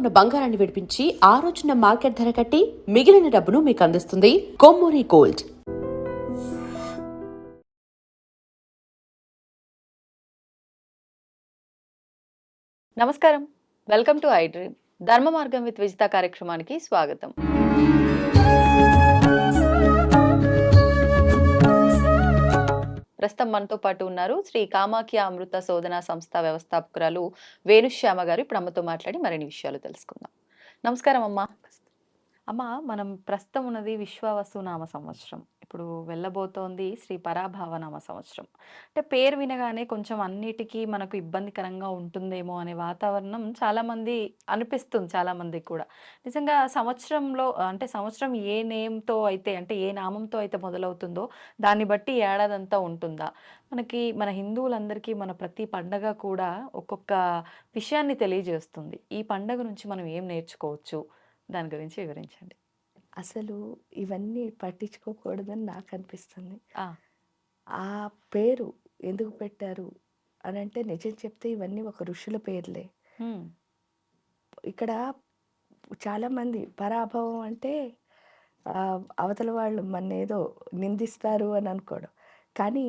ఉన్న బంగారాన్ని విడిపించి ఆ రోజున్న మార్కెట్ ధర కట్టి మిగిలిన డబ్బును మీకు అందిస్తుంది కొమ్మూరి గోల్డ్. నమస్కారం, వెల్కమ్ టు ఐ డ్రీమ్. ధర్మ మార్గం విత్ విజిత కార్యక్రమానికి స్వాగతం. ప్రస్తుతం మనతో పాటు ఉన్నారు శ్రీ కామాఖ్య అమృత శోధన సంస్థ వ్యవస్థాపకురాలు వేణుశ్యామ గారు. ఇప్పుడు అమ్మతో మాట్లాడి మరిన్ని విషయాలు తెలుసుకుందాం. నమస్కారం అమ్మ. అమ్మ, మనం ప్రస్తుతం ఉన్నది విశ్వావసునామ సంవత్సరం. ఇప్పుడు వెళ్ళబోతోంది శ్రీ పరాభావనామ సంవత్సరం. అంటే పేరు వినగానే కొంచెం అన్నిటికీ మనకు ఇబ్బందికరంగా ఉంటుందేమో అనే వాతావరణం చాలామంది అనిపిస్తుంది, చాలామందికి కూడా. నిజంగా సంవత్సరంలో అంటే సంవత్సరం ఏ నేమ్తో అయితే, అంటే ఏ నామంతో అయితే మొదలవుతుందో దాన్ని బట్టి ఏడాదంతా ఉంటుందా? మన హిందువులందరికీ మన ప్రతి పండగ కూడా ఒక్కొక్క విషయాన్ని తెలియజేస్తుంది. ఈ పండగ నుంచి మనం ఏం నేర్చుకోవచ్చు, దాని గురించి వివరించండి. అసలు ఇవన్నీ పట్టించుకోకూడదని నాకు అనిపిస్తుంది. ఆ, ఆ పేరు ఎందుకు పెట్టారు అని అంటే, నిజం చెప్తే ఇవన్నీ ఒక ఋషుల పేర్లే. హ్మ్, ఇక్కడ చాలామంది పరాభవం అంటే అవతల వాళ్ళు మన ఏదో నిందిస్తారు అని అనుకోవడం. కానీ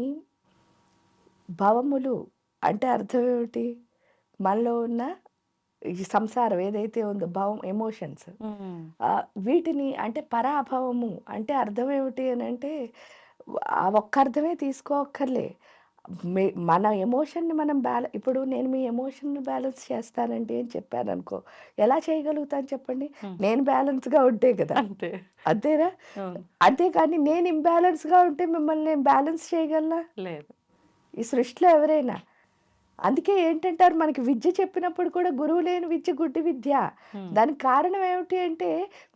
భవములు అంటే అర్థం ఏమిటి? మనలో ఉన్న ఈ సంసారం ఏదైతే ఉందో భావం, ఎమోషన్స్, హ్మ్, వీటిని అంటే పరాభవము అంటే అర్థం ఏమిటి అని అంటే, ఆ ఒక్క అర్థమే తీసుకోక్కర్లే. మన ఎమోషన్ని మనం ఇప్పుడు నేను మీ ఎమోషన్ని బ్యాలెన్స్ చేస్తానండి అని చెప్పాను అనుకో, ఎలా చేయగలుగుతాను చెప్పండి? నేను బ్యాలెన్స్గా ఉంటే కదా. అంతే. అంతేనా? అవును. అంతేకాని నేను ఇంబ్యాలెన్స్గా ఉంటే మిమ్మల్ని నేను బ్యాలెన్స్ చేయగలనా? లేదు. ఈ సృష్టిలో ఎవరైనా. అందుకే ఏంటంటారు, మనకి విద్య చెప్పినప్పుడు కూడా గురువు లేని విద్య గుడ్డి విద్య. దానికి కారణం ఏమిటి అంటే,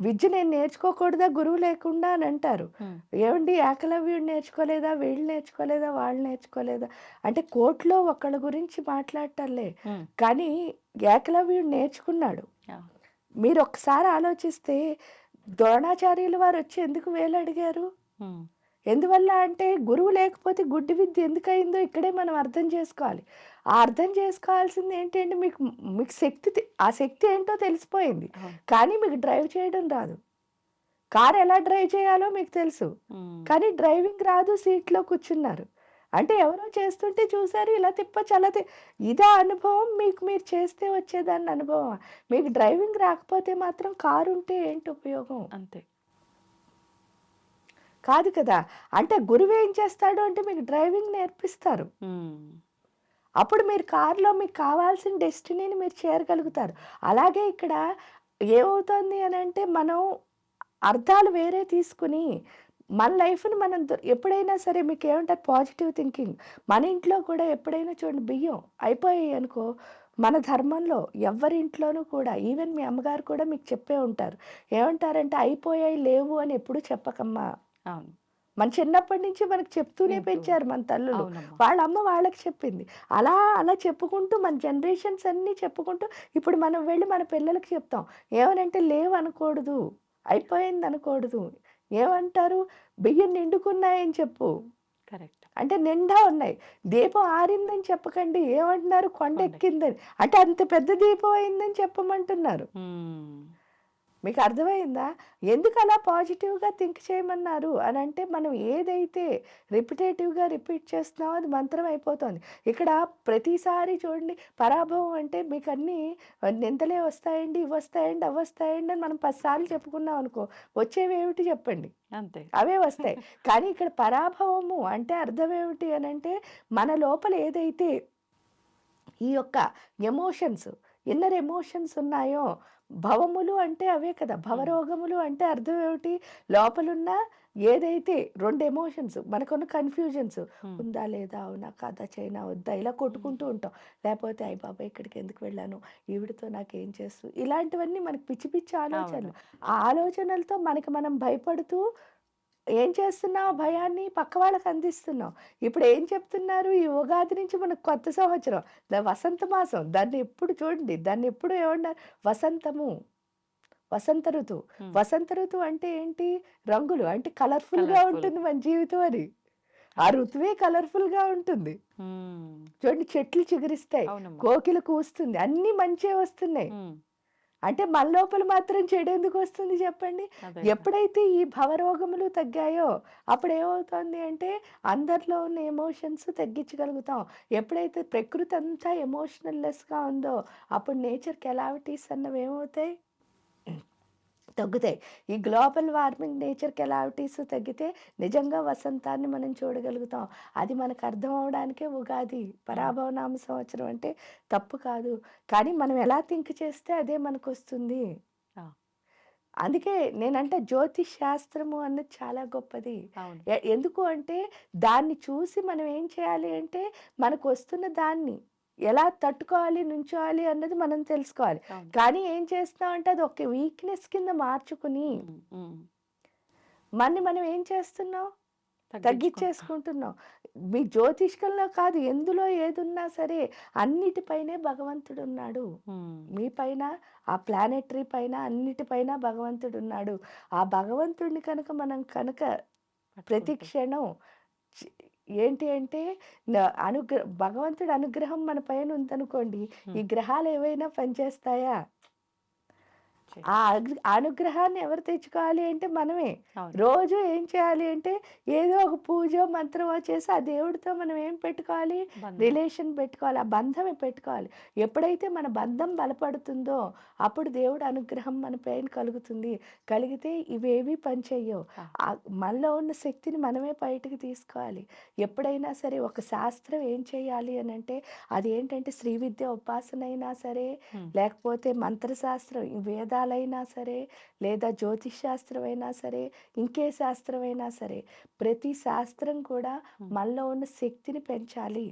విద్య నేను నేర్చుకోకూడదా గురువు లేకుండా అని అంటారు. ఏమండి, ఏకలవ్యుడు నేర్చుకోలేదా, వీళ్ళు నేర్చుకోలేదా, వాళ్ళు నేర్చుకోలేదా అంటే కోర్టులో ఒకళ్ళ గురించి మాట్లాడటంలే. కానీ ఏకలవ్యుడు నేర్చుకున్నాడు. మీరు ఒకసారి ఆలోచిస్తే ద్రోణాచార్యుల వారు వచ్చి ఎందుకు వేలు అడిగారు? ఎందువల్ల అంటే, గురువు లేకపోతే గుడ్డి విద్య ఎందుకయిందో ఇక్కడే మనం అర్థం చేసుకోవాలి. ఆ అర్థం చేసుకోవాల్సింది ఏంటి అంటే, మీకు ఆ శక్తి ఏంటో తెలిసిపోయింది. కానీ మీకు డ్రైవ్ చేయడం రాదు. కారు ఎలా డ్రైవ్ చేయాలో మీకు తెలుసు, కానీ డ్రైవింగ్ రాదు, సీట్లో కూర్చున్నారు. అంటే ఎవరో చేస్తుంటే చూసారు, ఇలా తిప్పచ్చు అలా ఇదా అనుభవం? మీకు మీరు చేస్తే వచ్చేదాన్ని అనుభవం. మీకు డ్రైవింగ్ రాకపోతే మాత్రం కారు ఉంటే ఏంటి ఉపయోగం? అంతే కాదు కదా. అంటే గురువు ఏం చేస్తాడు అంటే, మీకు డ్రైవింగ్ నేర్పిస్తారు. అప్పుడు మీరు కారులో మీకు కావాల్సిన డెస్టినీని మీరు చేరగలుగుతారు. అలాగే ఇక్కడ ఏమవుతుంది అని అంటే, మనం అర్థాలు వేరే తీసుకుని మన లైఫ్ని మనం ఎప్పుడైనా సరే, మీకు ఏమంటారు, పాజిటివ్ థింకింగ్. మన ఇంట్లో కూడా ఎప్పుడైనా చూడండి, బియ్యం అయిపోయాయి అనుకో, మన ధర్మంలో ఎవరింట్లోనూ కూడా, ఈవెన్ మీ అమ్మగారు కూడా మీకు చెప్పే ఉంటారు. ఏమంటారంటే, అయిపోయాయి లేవు అని ఎప్పుడు చెప్పకమ్మా. అవును. మన చిన్నప్పటి నుంచి మనకు చెప్తూనే పెంచారు మన తల్లులు. వాళ్ళ అమ్మ వాళ్ళకి చెప్పింది. అలా అలా చెప్పుకుంటూ మన జనరేషన్స్ అన్నీ చెప్పుకుంటూ ఇప్పుడు మనం వెళ్ళి మన పిల్లలకి చెప్తాం. ఏమనంటే, లేవు అనకూడదు, అయిపోయింది అనకూడదు. ఏమంటారు? బియ్యం నిండుకున్నాయని చెప్పు. కరెక్ట్. అంటే నిండా ఉన్నాయి. దీపం ఆరిందని చెప్పకండి. ఏమంటున్నారు? కొండ ఎక్కిందని. అంటే అంత పెద్ద దీపం అయిందని చెప్పమంటున్నారు. మీకు అర్థమైందా? ఎందుకు అలా పాజిటివ్గా థింక్ చేయమన్నారు అని అంటే, మనం ఏదైతే రిపిటేటివ్గా రిపీట్ చేస్తున్నామో అది మంత్రం అయిపోతుంది. ఇక్కడ ప్రతిసారి చూడండి, పరాభవం అంటే మీకు అన్నీ నిందలే వస్తాయండి, ఇవి వస్తాయండి, అవి వస్తాయండి అని మనం 10 సార్లు చెప్పుకున్నాం అనుకో, వచ్చేవి ఏమిటి చెప్పండి? అంతే, అవే వస్తాయి. కానీ ఇక్కడ పరాభవము అంటే అర్థం ఏమిటి అని అంటే, మన లోపల ఏదైతే ఈ యొక్క ఎమోషన్స్, ఇన్నర్ ఎమోషన్స్ ఉన్నాయో, భవములు అంటే అవే కదా, భవరోగములు అంటే అర్థం ఏమిటి? లోపలున్న ఏదైతే 2 ఎమోషన్స్, మనకున్న కన్ఫ్యూజన్స్, ఉందా లేదా, అవునా కాదా, చైనా వద్దా, ఇలా కొట్టుకుంటూ ఉంటాం. లేకపోతే అయ్య బాబాయ్ ఇక్కడికి ఎందుకు వెళ్ళాను, ఈవిడితో నాకేం చేస్తూ, ఇలాంటివన్నీ మనకి పిచ్చి పిచ్చి ఆలోచనలు. ఆ ఆలోచనలతో మనకి మనం భయపడుతూ ఏం చేస్తున్నావు? భయాన్ని పక్క వాళ్ళకి అందిస్తున్నావు. ఇప్పుడు ఏం చెప్తున్నారు? ఈ ఉగాది నుంచి మనకు కొత్త సంవత్సరం, వసంత మాసం. దాన్ని ఎప్పుడు చూడండి, దాన్ని ఎప్పుడు ఏమన్నారు? వసంతము, వసంత ఋతువు. వసంత ఋతువు అంటే ఏంటి? రంగులు, అంటే కలర్ఫుల్గా ఉంటుంది మన జీవితం అని. ఆ ఋతువే కలర్ఫుల్గా ఉంటుంది. చూడండి, చెట్లు చిగురిస్తాయి, కోకిల కూస్తుంది, అన్నీ మంచే వస్తున్నాయి. అంటే మన లోపల మాత్రం చెడు ఎందుకు వస్తుంది చెప్పండి? అదే ఎప్పుడైతే ఈ భవరోగములు తగ్గాయో అప్పుడు ఏమవుతుంది అంటే అందరిలో ఉన్న ఎమోషన్స్ తగ్గించగలుగుతాం. ఎప్పుడైతే ప్రకృతి అంతా ఎమోషనల్లెస్‌గా ఉందో అప్పుడు నేచర్ కెలావిటీస్ అన్నవి ఏమవుతాయి? తగ్గుతాయి. ఈ గ్లోబల్ వార్మింగ్ నేచర్ కెలావిటీస్ తగ్గితే నిజంగా వసంతాన్ని మనం చూడగలుగుతాం. అది మనకు అర్థం అవ్వడానికే ఉగాది. పరాభవనామ సంవత్సరం అంటే తప్పు కాదు. కానీ మనం ఎలా థింక్ చేస్తే అదే మనకొస్తుంది. ఆ, అందుకే నేనంటే జ్యోతిష్ శాస్త్రము అన్నది చాలా గొప్పది. అవును. ఎందుకు అంటే దాన్ని చూసి మనం ఏం చేయాలి అంటే మనకొస్తున్న దాన్ని ఎలా తట్టుకోవాలి, నుంచోవాలి అన్నది మనం తెలుసుకోవాలి. అవును. కానీ ఏం చేస్తున్నామంటే అది ఒక వీక్‌నెస్ కింద మార్చుకుని ఉమ్, ఉమ్. మనని మనం ఏం చేస్తున్నాం? తగ్గించుకుంటా. తగ్గిచ్చేసుకుంటున్నాం. మీ జ్యోతిష్కంలో కాదు ఎందులో ఏదున్నా సరే అన్నిటిపైనే భగవంతుడున్నాడు. ఉమ్, మీ పైన, ఆ ప్లానెటరీ పైన అన్నిటిపైన భగవంతుడున్నాడు. ఆ భగవంతుడిని కనుక మనం కనుక ప్రతి పట్టుకుంటూ. క్షణం చి ఏంటి అంటే భగవంతుడి అనుగ్రహం మన పైన ఉందనుకోండి, ఈ గ్రహాలు ఏవైనా పనిచేస్తాయా? చే- ఆ అనుగ్రహాన్ని ఎవరు తెచ్చుకోవాలి అంటే మనమే. అవును. రోజు ఏం చేయాలి అంటే ఏదో ఒక పూజో, మంత్రమో చేసి ఆ దేవుడితో మనం ఏం పెట్టుకోవాలి? బంధం. రిలేషన్ పెట్టుకోవాలి. ఆ బంధమే పెట్టుకోవాలి. ఎప్పుడైతే మన బంధం బలపడుతుందో అప్పుడు దేవుడి అనుగ్రహం మన పైన కలుగుతుంది. కలిగితే ఇవేవి పనిచెయ్యవు. ఆ, మనలో ఉన్న శక్తిని మనమే బయటకి తీసుకోవాలి. ఎప్పుడైనా సరే ఒక శాస్త్రం ఏం చేయాలి అనంటే అదేంటంటే శ్రీ విద్య ఉపాసన అయినా సరే, ఉమ్, లేకపోతే మంత్రశాస్త్రం, ఈ వేదాలైనా సరే, లేదా జ్యోతిష్ శాస్త్రం అయినా సరే, ఇంకే శాస్త్రం అయినా సరే, ప్రతి శాస్త్రం కూడా మనలో ఉన్న శక్తిని పెంచాలి.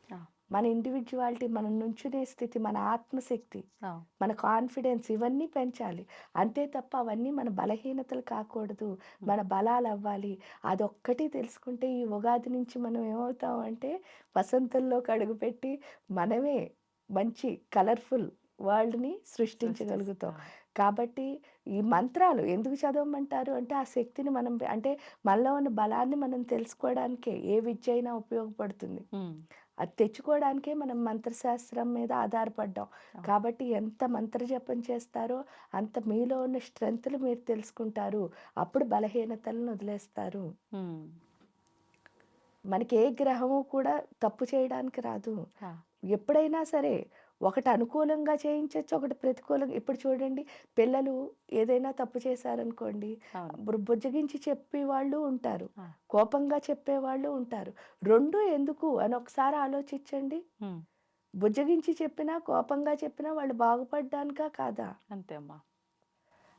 ఆ, మన ఇండివిడ్యువాలిటీ, మనం నుంచునే స్థితి, మన ఆత్మశక్తి, ఆ, మన కాన్ఫిడెన్స్ ఇవన్నీ పెంచాలి. అంతే తప్ప అవన్నీ మన బలహీనతలు కాకూడదు. మన బలాలు అవ్వాలి. అదొక్కటి తెలుసుకుంటే ఈ ఉగాది నుంచి మనం ఏమవుతాం అంటే వసంతంలోకి అడుగుపెట్టి మనమే మంచి కలర్ఫుల్ వరల్డ్‌ని సృష్టించగలుగుతాం. సృష్టిస్తా. కాబట్టి ఈ మంత్రాలు ఎందుకు చదవమంటారు అంటే ఆ శక్తిని మనం అంటే మనలో ఉన్న బలాన్ని మనం తెలుసుకోవడానికే ఏ విద్య అయినా ఉపయోగపడుతుంది. ఉమ్, అది తెచ్చుకోవడానికే మనం మంత్రశాస్త్రం మీద ఆధారపడ్డాం. కాబట్టి ఎంత మంత్ర జపం చేస్తారో అంత మీలో ఉన్న స్ట్రెంగ్త్‌లు మీరు తెలుసుకుంటారు. అప్పుడు బలహీనతలను వదిలేస్తారు. ఉమ్, మనకి ఏ గ్రహము కూడా తప్పు చేయడానికి రాదు. ఆ, ఎప్పుడైనా సరే ఒకటి అనుకూలంగా చేయించొచ్చు, ఒకటి ప్రతికూలంగా. ఇప్పుడు చూడండి పిల్లలు ఏదైనా తప్పు చేశారనుకోండి, అవును. బుజ్జగించి చెప్పేవాళ్ళు ఉంటారు. ఆ, కోపంగా చెప్పేవాళ్ళు ఉంటారు. 2 ఎందుకు అని ఒకసారి ఆలోచించండి. ఉమ్, బుజ్జగించి చెప్పినా, కోపంగా చెప్పినా వాళ్ళు బాగుపడ్డానికా కాదా? అంతే అమ్మా.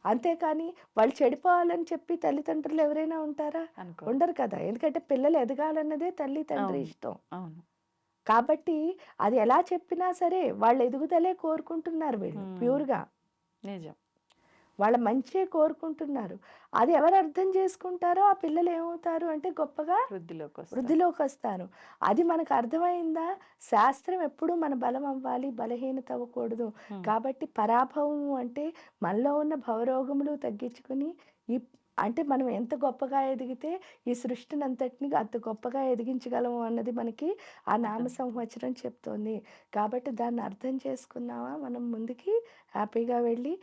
అంతేకాని వాళ్ళు చెడిపోవాలని చెప్పి తల్లిదండ్రులు ఎవరైనా ఉంటారా? అనుకో. ఉండరు కదా! ఎందుకంటే పిల్లలు ఎదగాలన్నదే తల్లి, తండ్రి అవును. ఇష్టం. అవును. కాబట్టి అది ఎలా చెప్పినా సరే వాళ్ళ ఎదుగుదలే కోరుకుంటున్నారు వీళ్ళు ఉమ్, ప్యూర్‌గా. నిజం. వాళ్ళ మంచే కోరుకుంటున్నారు. అది ఎవరు అర్థం చేసుకుంటారో ఆ పిల్లలు ఏమవుతారు అంటే గొప్పగా వృద్ధిలోకి వస్తారు. వృద్ధిలోకొస్తారు. అది మనకు అర్థమైందా? శాస్త్రం ఎప్పుడూ మన బలం అవ్వాలి, బలహీనత అవ్వకూడదు. ఉమ్, కాబట్టి పరాభవం అంటే మనలో ఉన్న భవరోగములు తగ్గించుకొని ఈ అంటే మనం ఎంత గొప్పగా ఎదిగితే ఈ సృష్టినంతటిని అంత గొప్పగా ఎదిగించగలము అన్నది మనకి ఆ నామ అర్థం. సంవత్సరం చెప్తోంది. కాబట్టి దాన్ని అర్థం చేసుకున్నామా మనం ముందుకి హ్యాపీగా వెళ్ళి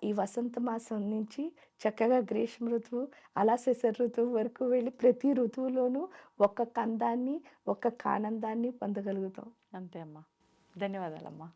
ఈ వసంత మాసం నుంచి చక్కగా గ్రీష్మ ఋతువు, అలా శిశిర ఋతువు వరకు వెళ్ళి ప్రతి ఋతువులోనూ ఒక్కొక్క అందాన్ని, ఒక్కొక్క ఆనందాన్ని పొందగలుగుతాం. అంతే అమ్మా. ధన్యవాదాలమ్మా.